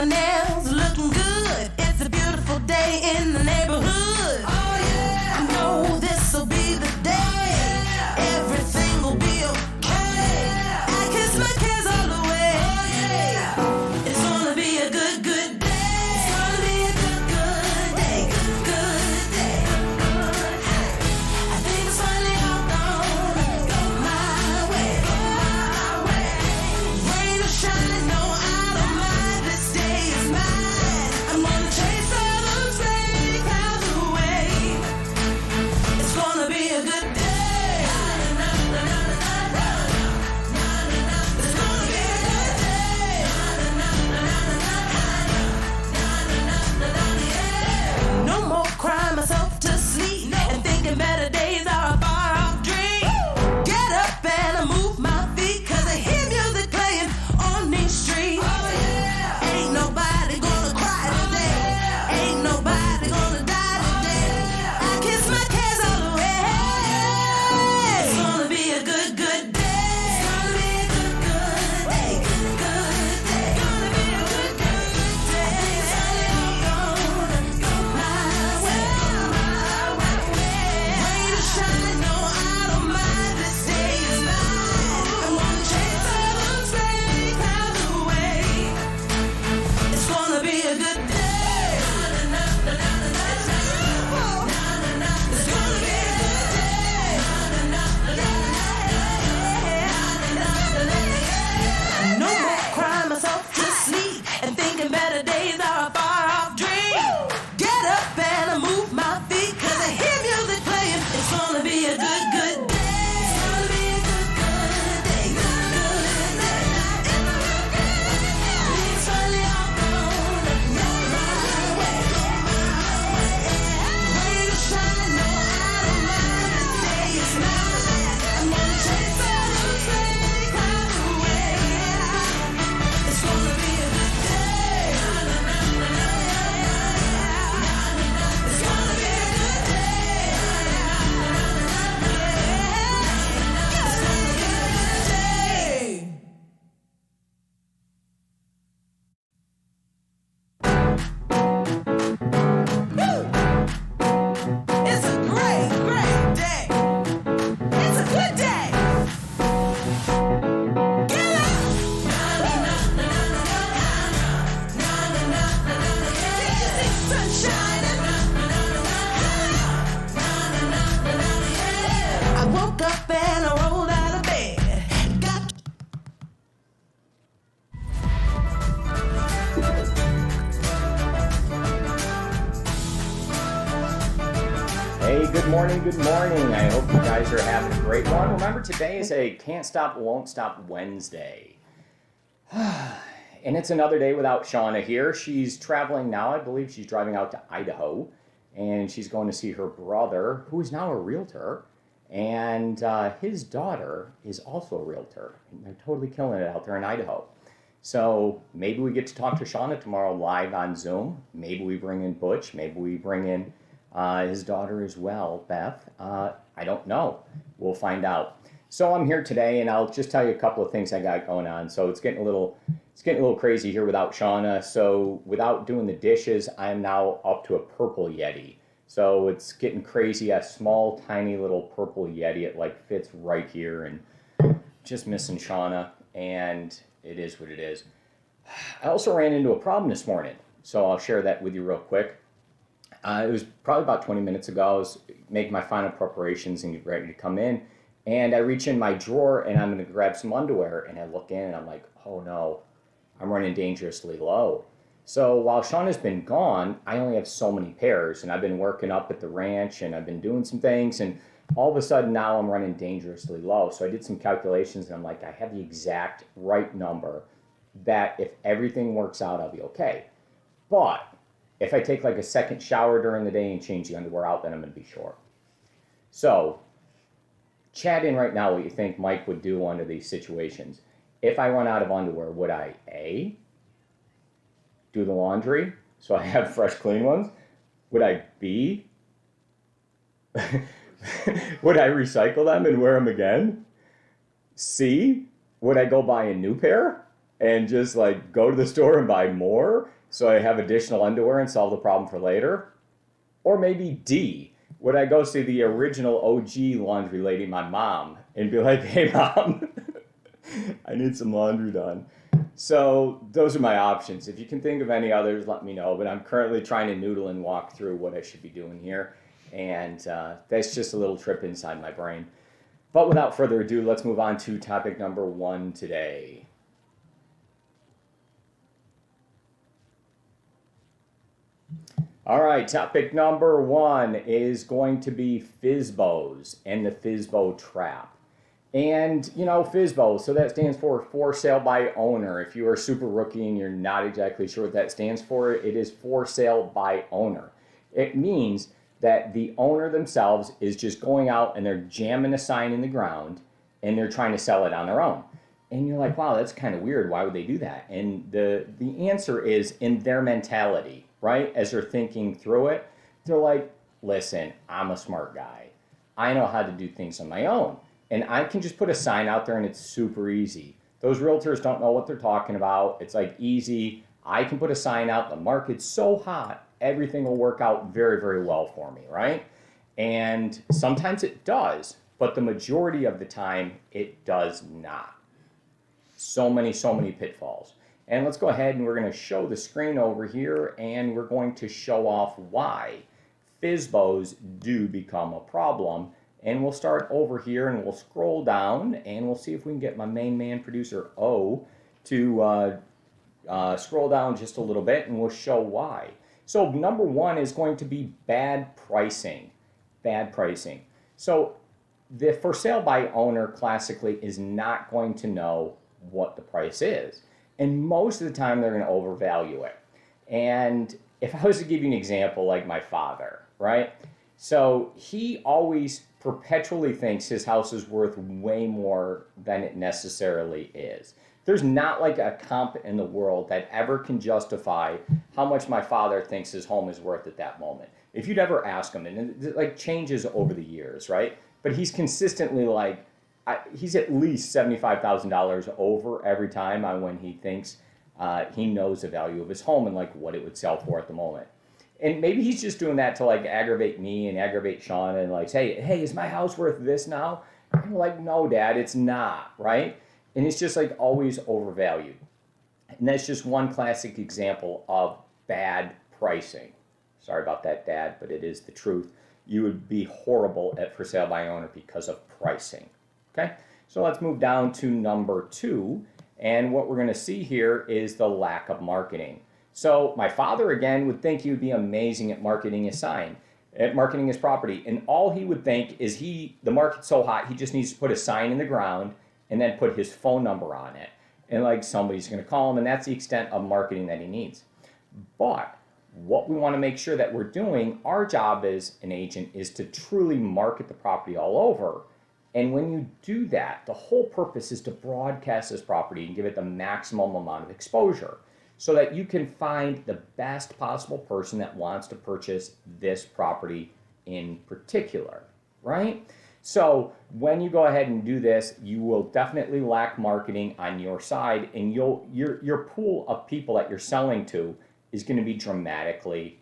my nails looking good. It's a beautiful day in the neighborhood. Oh yeah, I know this'll be the day. Everything will be okay. I kiss my cares all away. It's gonna be a good, good day. It's gonna be a good, good day. Good, good day. I think it's finally all gonna go my way. Rain or shine, no, I don't mind. This day is mine. I'm gonna chase all those rain clouds away. It's gonna be a good day. It's gonna be a good day. No more crying myself to sleep and thinking better days are a far off dream. Get up and I move my feet, 'cause I hear music playing on these streets. Ain't nobody gonna cry today. Ain't nobody gonna die today. I kiss my cares all away. It's gonna be a good, good day. It's gonna be a good, good day. Good, good day. It's gonna be a good, good day. It's only all gonna go my way. Rain or shine, no, I don't mind. This day is mine. I'm gonna chase all those rain clouds away. It's gonna be a good day. It's gonna be a good day. No more crying myself to sleep and thinking better days are a far off dream. Get up and I move my feet, 'cause I hear music playing. It's gonna be a good, good day. It's gonna be a good, good day. Good, good day. It's finally all gonna go my way. Rain or shine, no, I don't mind. This day is mine. I'm gonna chase all those rain clouds away. It's gonna be a good day. It's gonna be a good day. It's gonna be a good day. It's a great, great day. It's a good day. Get up. Sun shining. I woke up and I rolled out of bed. Got Hey, good morning, good morning. I hope you guys are having a great one. Remember, today is a Can't Stop, Won't Stop Wednesday. And it's another day without Shauna here. She's traveling now. I believe she's driving out to Idaho. And she's going to see her brother, who is now a realtor. And his daughter is also a realtor. And they're totally killing it out there in Idaho. So maybe we get to talk to Shauna tomorrow live on Zoom. Maybe we bring in Butch. Maybe we bring in his daughter as well, Beth. I don't know. We'll find out. So I'm here today, and I'll just tell you a couple of things I got going on. So it's getting a little crazy here without Shauna. So without doing the dishes, I'm now up to a purple Yeti. So it's getting crazy. A small, tiny little purple Yeti. It like fits right here, and just missing Shauna. And it is what it is. I also ran into a problem this morning, so I'll share that with you real quick. It was probably about 20 minutes ago. I was making my final preparations and get ready to come in. And I reach in my drawer and I'm going to grab some underwear. And I look in and I'm like, oh no, I'm running dangerously low. So while Shauna's been gone, I only have so many pairs. And I've been working up at the ranch and I've been doing some things. And all of a sudden now I'm running dangerously low. So I did some calculations and I'm like, I have the exact right number that if everything works out, I'll be okay. But if I take like a second shower during the day and change the underwear out, then I'm going to be short. So chat in right now what you think Mike would do under these situations. If I run out of underwear, would I A, do the laundry so I have fresh, clean ones? Would I B, would I recycle them and wear them again? C, would I go buy a new pair? and just like go to the store and buy more so I have additional underwear and solve the problem for later? Or maybe D, would I go see the original OG laundry lady, my mom, and be like, hey mom, I need some laundry done. So those are my options. If you can think of any others, let me know. But I'm currently trying to noodle and walk through what I should be doing here. And that's just a little trip inside my brain. But without further ado, let's move on to topic number 1 today. All right, topic number 1 is going to be FYSBOs and the FYSBO trap. And, you know, FYSBO, so that stands for sale by owner. If you are a super rookie and you're not exactly sure what that stands for, it is for sale by owner. It means that the owner themselves is just going out and they're jamming a sign in the ground and they're trying to sell it on their own. And you're like, wow, that's kind of weird. Why would they do that? And the answer is in their mentality, right? As they're thinking through it, they're like, listen, I'm a smart guy. I know how to do things on my own. And I can just put a sign out there and it's super easy. Those realtors don't know what they're talking about. It's like easy. I can put a sign out. The market's so hot. Everything will work out very, very well for me, right? And sometimes it does, but the majority of the time it does not. So many pitfalls. And let's go ahead and we're going to show the screen over here and we're going to show off why FYSBOs do become a problem. And we'll start over here and we'll scroll down and we'll see if we can get my main man producer O to scroll down just a little bit and we'll show why. So number 1 is going to be bad pricing. Bad pricing. So the for sale by owner classically is not going to know what the price is. And most of the time they're going to overvalue it. And if I was to give you an example like my father, right? So he always perpetually thinks his house is worth way more than it necessarily is. There's not like a comp in the world that ever can justify how much my father thinks his home is worth at that moment. If you'd ever ask him, and it like changes over the years, right? But he's consistently like, he's at least $75,000 over every time on when he thinks he knows the value of his home and like what it would sell for at the moment. And maybe he's just doing that to like aggravate me and aggravate Sean and like say, hey, is my house worth this now? I'm like, no, Dad, it's not, right? And it's just like always overvalued. And that's just one classic example of bad pricing. Sorry about that, Dad, but it is the truth. You would be horrible at for sale by owner because of pricing. Okay, so let's move down to number 2. And what we're going to see here is the lack of marketing. So my father, again, would think he would be amazing at marketing his sign, at marketing his property. And all he would think is the market's so hot, he just needs to put a sign in the ground and then put his phone number on it. And like somebody's going to call him, and that's the extent of marketing that he needs. But what we want to make sure that we're doing, our job as an agent, is to truly market the property all over. And when you do that, the whole purpose is to broadcast this property and give it the maximum amount of exposure so that you can find the best possible person that wants to purchase this property in particular, right? So when you go ahead and do this, you will definitely lack marketing on your side, and your pool of people that you're selling to is going to be dramatically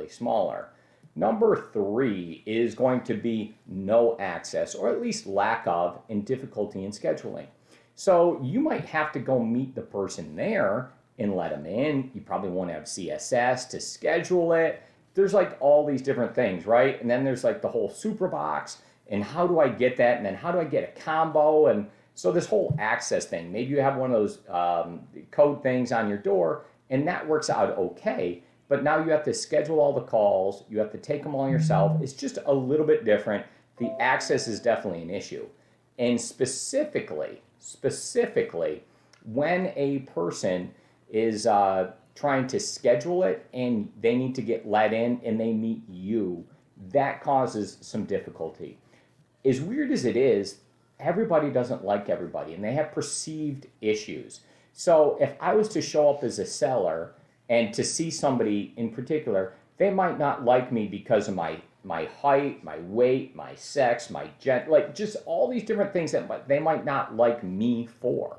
smaller. Number 3 is going to be no access, or at least lack of, and difficulty in scheduling. So you might have to go meet the person there and let them in. You probably won't have CSS to schedule it. There's like all these different things, right? And then there's like the whole super box, and how do I get that? And then how do I get a combo? And so this whole access thing, maybe you have one of those code things on your door, and that works out okay. But now you have to schedule all the calls. You have to take them all yourself. It's just a little bit different. The access is definitely an issue. And specifically, when a person is trying to schedule it and they need to get let in and they meet you, that causes some difficulty. As weird as it is, everybody doesn't like everybody, and they have perceived issues. So if I was to show up as a seller and to see somebody in particular, they might not like me because of my height, my weight, my sex, my gender, like just all these different things that they might not like me for,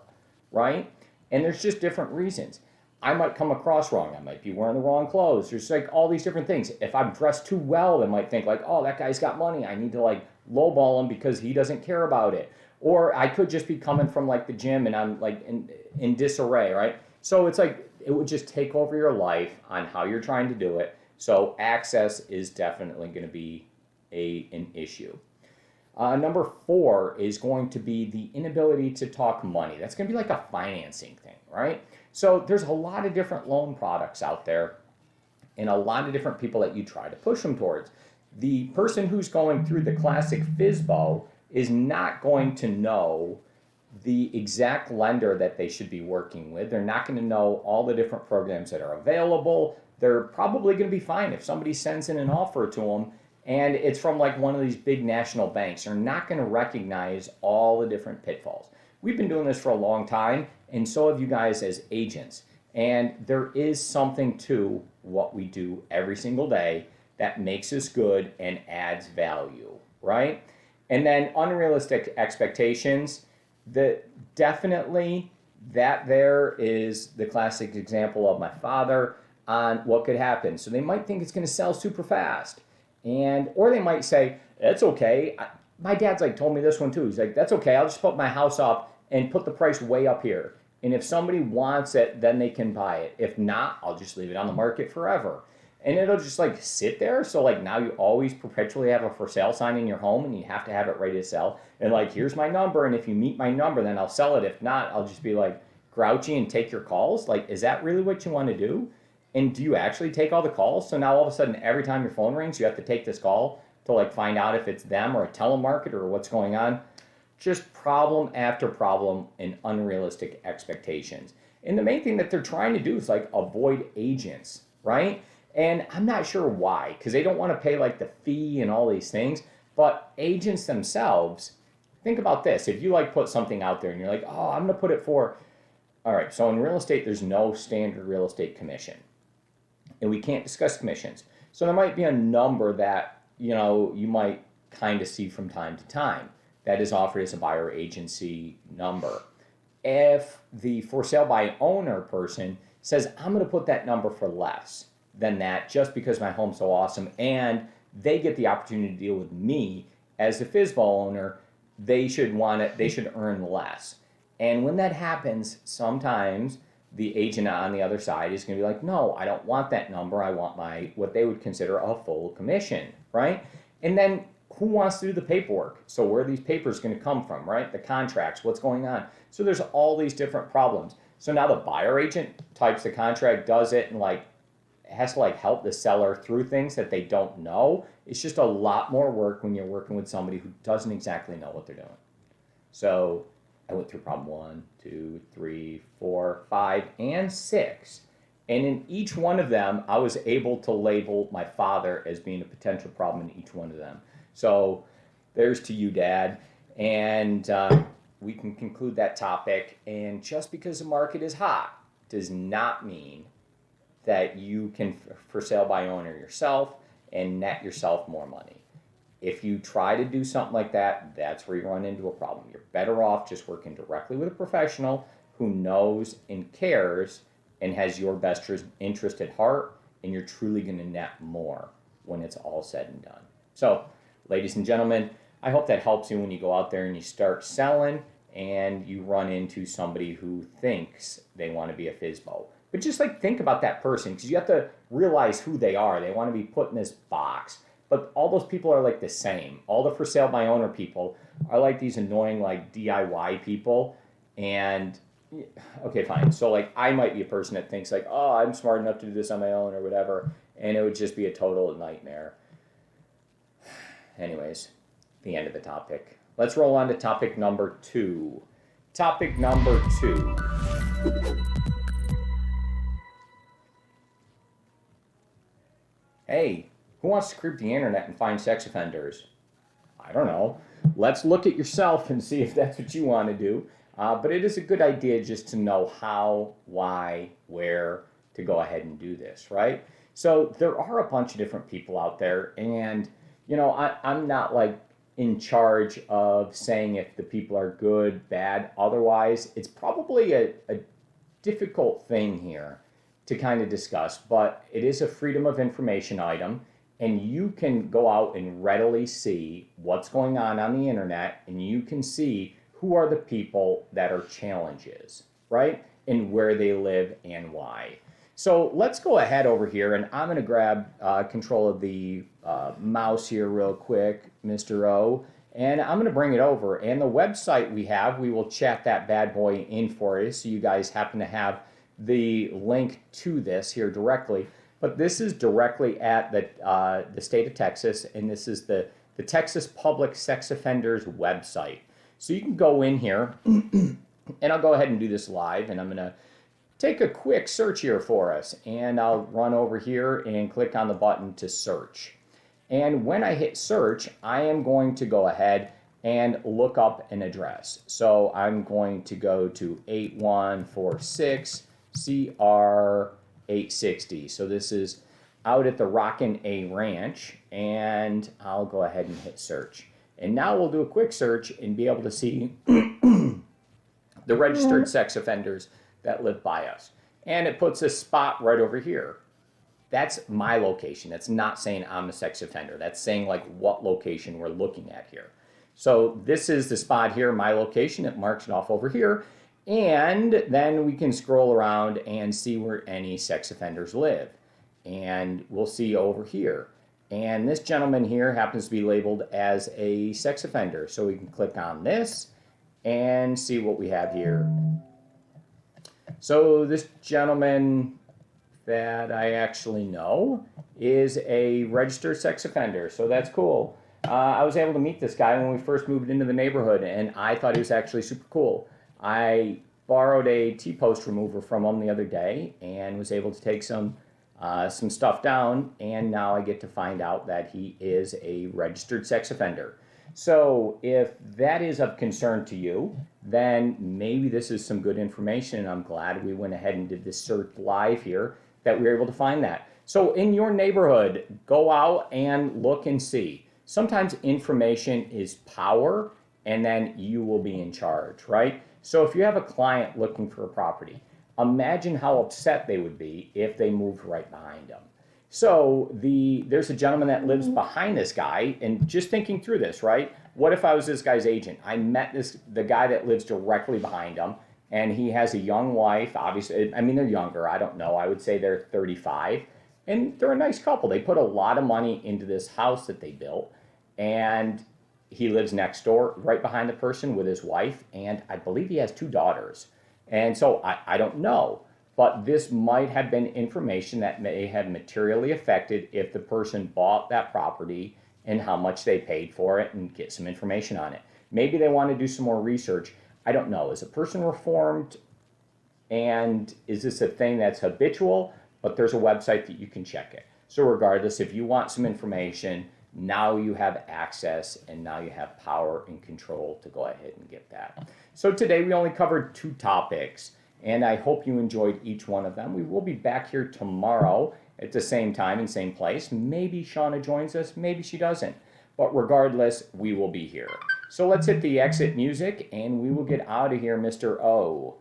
right? And there's just different reasons. I might come across wrong. I might be wearing the wrong clothes. There's like all these different things. If I'm dressed too well, they might think like, oh, that guy's got money. I need to like lowball him because he doesn't care about it. Or I could just be coming from like the gym and I'm like in disarray, right? So it's like it would just take over your life on how you're trying to do it. So access is definitely going to be an issue. Number 4 is going to be the inability to talk money. That's going to be like a financing thing, right? So there's a lot of different loan products out there and a lot of different people that you try to push them towards. The person who's going through the classic FYSBO is not going to know the exact lender that they should be working with. They're not going to know all the different programs that are available. They're probably going to be fine if somebody sends in an offer to them and it's from like one of these big national banks. They're not going to recognize all the different pitfalls. We've been doing this for a long time, and so have you guys as agents. And there is something to what we do every single day that makes us good and adds value, right? And then unrealistic expectations, definitely that there is the classic example of my father on what could happen. So they might think it's going to sell super fast. Or they might say, that's okay. My dad's like told me this one too. He's like, that's okay. I'll just put my house up and put the price way up here. And if somebody wants it, then they can buy it. If not, I'll just leave it on the market forever. And it'll just like sit there. So like now you always perpetually have a for sale sign in your home and you have to have it ready to sell. And like, here's my number. And if you meet my number, then I'll sell it. If not, I'll just be like grouchy and take your calls. Like, is that really what you want to do? And do you actually take all the calls? So now all of a sudden, every time your phone rings, you have to take this call to like find out if it's them or a telemarketer or what's going on. Just problem after problem and unrealistic expectations. And the main thing that they're trying to do is like avoid agents, right? And I'm not sure why, because they don't want to pay like the fee and all these things. But agents themselves, think about this. If you like put something out there and you're like, oh, I'm going to put it for, all right, so in real estate, there's no standard real estate commission. And we can't discuss commissions. So there might be a number that, you might kind of see from time to time that is offered as a buyer agency number. If the for sale by owner person says, I'm going to put that number for less than that just because my home's so awesome, and they get the opportunity to deal with me as the FYSBO owner, they should earn less. And when that happens, sometimes the agent on the other side is going to be like, no, I don't want that number. I want what they would consider a full commission, right? And then who wants to do the paperwork? So where are these papers going to come from, right? The contracts, what's going on? So there's all these different problems. So now the buyer agent types the contract, does it, and like has to like help the seller through things that they don't know. It's just a lot more work when you're working with somebody who doesn't exactly know what they're doing. So I went through problem 1, 2, 3, 4, 5, and 6. And in each one of them, I was able to label my father as being a potential problem in each one of them. So there's to you, Dad. And we can conclude that topic. And just because the market is hot does not mean that you can for sale by owner yourself and net yourself more money. If you try to do something like that, that's where you run into a problem. You're better off just working directly with a professional who knows and cares and has your best interest at heart, and you're truly going to net more when it's all said and done. So, ladies and gentlemen, I hope that helps you when you go out there and you start selling and you run into somebody who thinks they want to be a FYSBO. But just like think about that person, because you have to realize who they are. They want to be put in this box. But all those people are like the same. All the for sale by owner people are like these annoying like DIY people. And okay, fine. So like I might be a person that thinks like, oh, I'm smart enough to do this on my own or whatever. And it would just be a total nightmare. Anyways, the end of the topic. Let's roll on to topic number 2. Topic number 2. Hey, who wants to creep the internet and find sex offenders? I don't know. Let's look at yourself and see if that's what you want to do. But it is a good idea just to know how, why, where to go ahead and do this, right? So there are a bunch of different people out there, and I'm not like in charge of saying if the people are good, bad. Otherwise, it's probably a difficult thing here to kind of discuss, but it is a freedom of information item, and you can go out and readily see what's going on the internet, and you can see who are the people that are challenges, right? And where they live and why. So let's go ahead over here, and I'm going to grab control of the mouse here real quick, Mr. O, and I'm going to bring it over. And the website we will chat that bad boy in for you, so you guys happen to have the link to this here directly. But this is directly at the state of Texas, and this is the Texas Public Sex Offenders website. So you can go in here, and I'll go ahead and do this live, and I'm going to take a quick search here for us, and I'll run over here and click on the button to search. And when I hit search, I am going to go ahead and look up an address. So I'm going to go to 8146 CR 860. So this is out at the Rockin' A Ranch, and I'll go ahead and hit search. And now we'll do a quick search and be able to see the registered sex offenders that live by us. And it puts a spot right over here. That's my location. That's not saying I'm a sex offender. That's saying like what location we're looking at here. So this is the spot here, my location. It marks it off over here. And then we can scroll around and see where any sex offenders live. And we'll see over here. And this gentleman here happens to be labeled as a sex offender. So we can click on this and see what we have here. So this gentleman that I actually know is a registered sex offender. So that's cool. I was able to meet this guy when we first moved into the neighborhood, and I thought he was actually super cool. I borrowed a T-post remover from him the other day and was able to take some stuff down, and now I get to find out that he is a registered sex offender. So if that is of concern to you, then maybe this is some good information, and I'm glad we went ahead and did this search live here, that we were able to find that. So in your neighborhood, go out and look and see. Sometimes information is power, and then you will be in charge, right? So if you have a client looking for a property, imagine how upset they would be if they moved right behind them. So there's a gentleman that lives behind this guy, and just thinking through this, right? What if I was this guy's agent? I met the guy that lives directly behind him, and he has a young wife. Obviously, I mean, they're younger. I don't know. I would say they're 35, and they're a nice couple. They put a lot of money into this house that they built, and he lives next door, right behind the person with his wife, and I believe he has 2 daughters. And so I don't know. But this might have been information that may have materially affected if the person bought that property and how much they paid for it, and get some information on it. Maybe they want to do some more research. I don't know. Is a person reformed, and is this a thing that's habitual? But there's a website that you can check it. So regardless, if you want some information, now you have access, and now you have power and control to go ahead and get that. So today we only covered 2 topics, and I hope you enjoyed each one of them. We will be back here tomorrow at the same time and same place. Maybe Shauna joins us, maybe she doesn't. But regardless, we will be here. So let's hit the exit music, and we will get out of here, Mr. O.